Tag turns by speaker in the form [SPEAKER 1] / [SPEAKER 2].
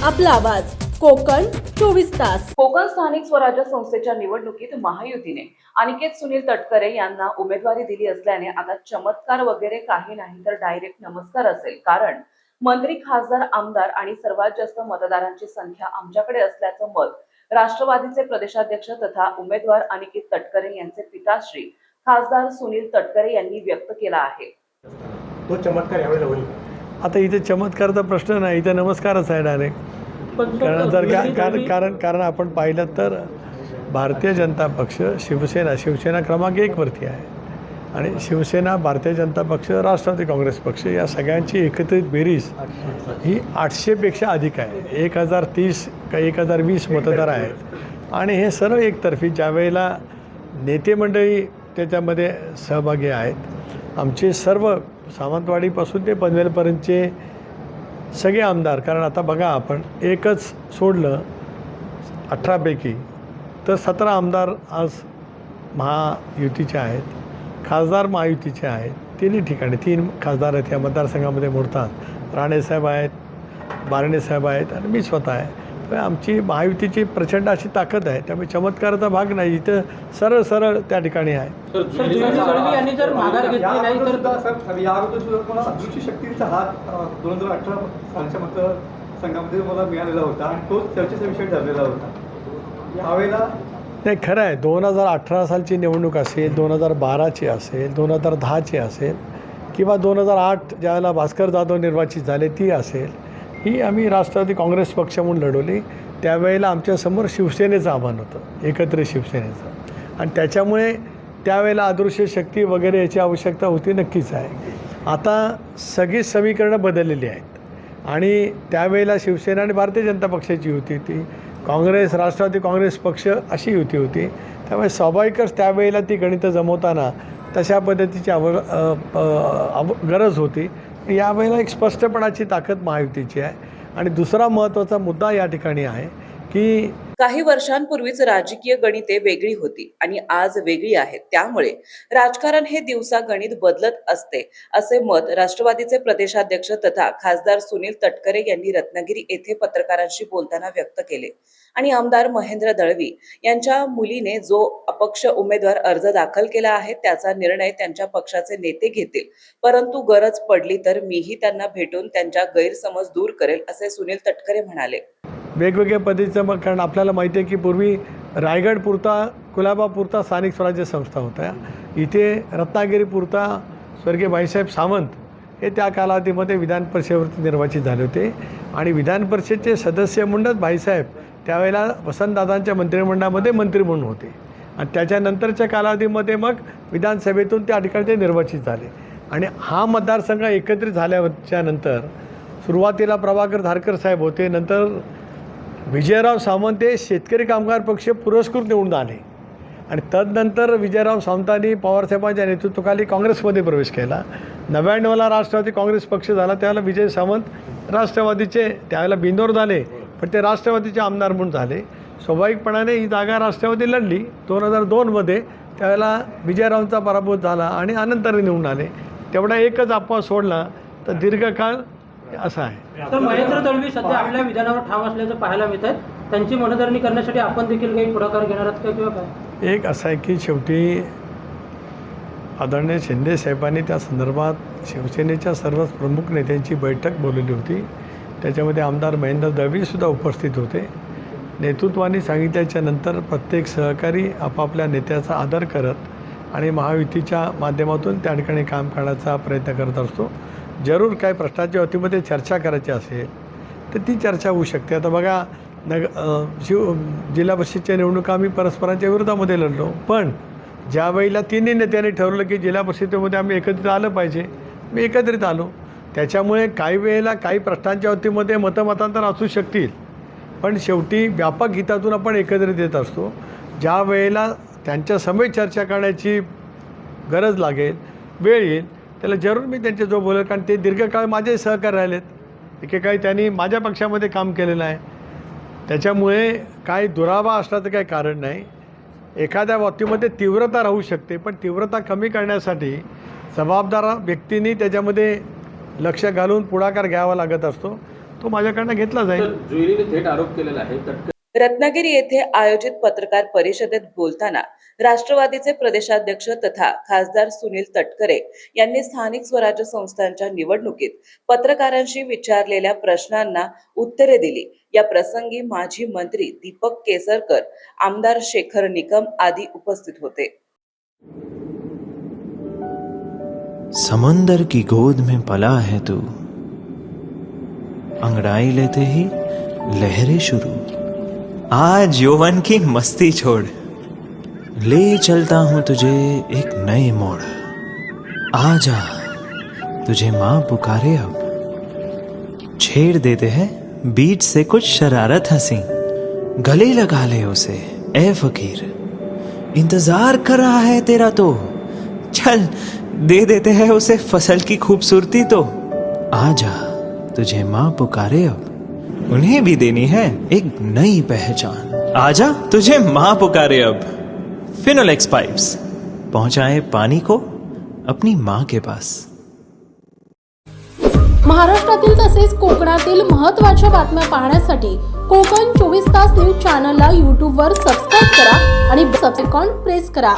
[SPEAKER 1] आपला आवाज कोकण 24 तास।
[SPEAKER 2] कोकण स्थानिक स्वराज्य संस्थेच्या निवडणुकीत महायुतीने अनिकेत सुनील तटकरे यांना उमेदवारी दिली असल्याने आता चमत्कार वगैरे काही नाही तर डायरेक्ट नमस्कार असेल। कारण मंत्री, खासदार, आमदार आणि सर्वात जास्त मतदारांची संख्या आमच्याकडे असल्याचं मत राष्ट्रवादीचे प्रदेशाध्यक्ष तथा उमेदवार अनिकेत तटकरे यांचे पिताश्री खासदार सुनील तटकरे यांनी व्यक्त केला आहे।
[SPEAKER 3] तो चमत्कार यावेळेला होईल।
[SPEAKER 4] आता इथे चमत्काराचा प्रश्न नाही, इथे नमस्कारच आहे डायरेक्ट। कारण आपण पाहिलं तर भारतीय जनता पक्ष शिवसेना क्रमांक 1 वरती आहे आणि शिवसेना, भारतीय जनता पक्ष, राष्ट्रवादी काँग्रेस पक्ष या सगळ्यांची एकत्रित बेरीज ही 800पेक्षा अधिक आहे। 1030 का 1020 मतदार आहेत आणि हे सर्व एकतर्फी ज्यावेळेला नेते मंडळी त्याच्यामध्ये सहभागी आहेत। आमचे सर्व सावंतवाडीपासून ते पनवेलपर्यंतचे सगळे आमदार, कारण आता बघा आपण एकच सोडलं 18पैकी तर 17 आमदार आज महायुतीचे आहेत, खासदार महायुतीचे आहेत। तिन्ही ठिकाणी 3 खासदार आहेत या मतदारसंघामध्ये मोडतात। राणेसाहेब आहेत, बारणेसाहेब आहेत आणि मी स्वतः आहे। तर आमची महायुतीची प्रचंड अशी ताकद आहे, त्यामुळे चमत्काराचा भाग नाही, इथं सरळ त्या ठिकाणी आहे।
[SPEAKER 3] जर माघार घेतली नाही तर या अगोदर अदृश्य शक्तीचा हात 2018 सालच्या मतदारसंघामध्ये मला मिळालेला होता आणि तोच चर्चेचा विषय ठरलेला होता। यावेळेला
[SPEAKER 4] नाही, खरं आहे, 2018 सालची निवडणूक असेल, 2012ची असेल, 2010ची असेल किंवा 2008 ज्यावेळेला भास्कर जाधव निर्वाचित झाले ती असेल, ही आम्ही राष्ट्रवादी काँग्रेस पक्ष म्हणून लढवली। त्यावेळेला आमच्यासमोर शिवसेनेचं आव्हान होतं, एकत्रित शिवसेनेचं, आणि त्याच्यामुळे त्यावेळेला अदृश्य शक्ती वगैरे याची आवश्यकता होती, नक्कीच आहे। आता सगळी समीकरणं बदललेली आहेत आणि त्यावेळेला शिवसेना आणि भारतीय जनता पक्षाची युती होती, काँग्रेस, राष्ट्रवादी काँग्रेस पक्ष अशी युती होती। त्यामुळे स्वाभाविकच त्यावेळेला ती गणितं जमवताना तशा पद्धतीची गरज होती। यावेळेला एक स्पष्टपणाची ताकद महायुतीची आहे। आणि दुसरा महत्त्वाचा मुद्दा या ठिकाणी आहे की
[SPEAKER 2] काही वर्षांपूर्वीच राजकीय गणिते वेगळी होती आणि आज वेगळी आहेत। त्यामुळे राजकारण हे दिवसा गणित बदलत असते, असे मत राष्ट्रवादीचे प्रदेशाध्यक्ष तथा खासदार सुनील तटकरे यांनी रत्नागिरी येथे पत्रकारांशी बोलताना व्यक्त केले। आणि आमदार महेंद्र दळवी यांच्या मुलीने जो अपक्ष उमेदवार अर्ज दाखल केला आहे त्याचा निर्णय त्यांच्या पक्षाचे नेते घेतील, परंतु गरज पडली तर मीही त्यांना भेटून त्यांच्या गैरसमज दूर करेल, असे सुनील तटकरे म्हणाले।
[SPEAKER 4] वेगवेगळ्या पद्धतीचं मग, कारण आपल्याला माहिती आहे की पूर्वी रायगडपुरता, कुलाबापुरता स्थानिक स्वराज्य संस्था होत्या, इथे रत्नागिरीपुरता स्वर्गीय भाईसाहेब सावंत हे त्या कालावधीमध्ये विधान परिषदेवरती निर्वाचित झाले होते आणि विधान परिषदेचे सदस्य म्हणूनच भाईसाहेब त्यावेळेला वसंतदादांच्या मंत्रिमंडळामध्ये मंत्री म्हणून होते आणि त्याच्यानंतरच्या कालावधीमध्ये मग विधानसभेतून त्या ठिकाणी ते निर्वाचित झाले। आणि हा मतदारसंघ एकत्रित झाल्याच्या नंतर सुरुवातीला प्रभाकर धारकर साहेब होते, नंतर विजयराव सावंत हे शेतकरी कामगार पक्ष पुरस्कृत निवडून आले आणि तदनंतर विजयराव सावंतांनी पवारसाहेबांच्या नेतृत्वाखाली काँग्रेसमध्ये प्रवेश केला। 99ला राष्ट्रवादी काँग्रेस पक्ष झाला, त्यावेळेला विजय सावंत राष्ट्रवादीचे, त्यावेळेला बिंदोर झाले पण ते राष्ट्रवादीचे आमदार म्हणून झाले। स्वाभाविकपणाने ही जागा राष्ट्रवादी लढली 2002मध्ये, त्यावेळेला विजयरावांचा पराभव झाला आणि अनंतर निवडून आले। तेवढा एकच अपवाद सोडला तर दीर्घकाळ असं आहे।
[SPEAKER 5] तर महेंद्र दळवी सध्या आपल्या विधानावर ठाम असल्याचं पाहायला मिळत आहे, त्यांची मनधरणी करण्यासाठी आपण देखील काही पुढाकार घेणार आहात का किंवा काय?
[SPEAKER 4] एक असं आहे की शेवटी आदरणीय शिंदे साहेबांनी त्या संदर्भात शिवसेनेच्या सर्वच प्रमुख नेत्यांची बैठक बोलवली होती, त्याच्यामध्ये आमदार महेंद्र दळवीसुद्धा उपस्थित होते। नेतृत्वाने सांगितल्याच्या नंतर प्रत्येक सहकारी आपापल्या नेत्याचा आदर करत आणि महायुतीच्या माध्यमातून त्या ठिकाणी काम करण्याचा प्रयत्न करत असतो। जरूर काय प्रश्नाच्या बाबतीमध्ये चर्चा करायची असेल तर ती चर्चा होऊ शकते। आता बघा, जिल्हा परिषदच्या निवडणुका आम्ही परस्परांच्या विरोधामध्ये लढलो, पण ज्या वेळेला तिन्ही नेत्यांनी ठरवलं की जिल्हा परिषदेमध्ये आम्ही एकत्रित आलं पाहिजे, मी एकत्रित आलो। त्याच्यामुळे काही वेळेला काही प्रश्नांच्या बाबतीमध्ये मतमतांतर असू शकतील, पण शेवटी व्यापक हितातून आपण एकत्रित येत असतो। ज्या वेळेला त्यांच्या समेत चर्चा करण्याची गरज लागेल, वेळ येईल, त्याला जरूर मी त्यांच्याजवळ बोलेल, कारण ते दीर्घकाळ माझे सहकारी राहिलेत, एकेकाळी त्यांनी माझ्या पक्षामध्ये काम केलेलं आहे। त्याच्यामुळे काही दुरावा असण्याचं काही कारण नाही। एखाद्या बाबतीमध्ये तीव्रता राहू शकते, पण तीव्रता कमी करण्यासाठी जबाबदार व्यक्तींनी त्याच्यामध्ये लक्ष घालून पुढाकार घ्यावा लागत असतो। तो माझ्याकडनं घेतला जाईल.
[SPEAKER 6] तर जुईलीने थेट आरोप केलेला आहे तटकरे
[SPEAKER 2] रत्नागिरी येथे आयोजित पत्रकार परिषदेत बोलताना राष्ट्रवादीचे प्रदेशाध्यक्ष तथा खासदार सुनील तटकरे यांनी स्थानिक स्वराज्य संस्थांच्या निवडणुकीत पत्रकारांशी विचारलेल्या प्रश्नांना उत्तरे दिली. या प्रसंगी माजी मंत्री दीपक केसरकर, आमदार शेखर निकम आदी उपस्थित होते.
[SPEAKER 7] समंदर की गोद में पला है तू, अंगड़ाई लेते ही लहरें शुरू, आज यौवन की मस्ती छोड़, ले चलता हूं तुझे एक नए मोड़, आजा तुझे मां पुकारे अब, छेड़ देते हैं बीच से कुछ शरारत हंसी, गले लगा ले उसे ए फकीर, इंतजार कर रहा है तेरा तो, चल दे देते हैं उसे फसल की खूबसूरती तो, आजा तुझे मां पुकारे अब, उन्हें भी देनी है एक नई पहचान, आजा तुझे मां पुकारे अब. फिनोलेक्स पाइप्स पहुंचाए पानी को अपनी मां के पास.
[SPEAKER 1] महाराष्ट्रातील तसेच कोकणातील महत्त्वाच्या बातम्या पाहण्यासाठी कोकण 24 तास न्यूज चॅनलला यूट्यूबवर सबस्क्राईब करा आणि बेल आयकॉन प्रेस करा.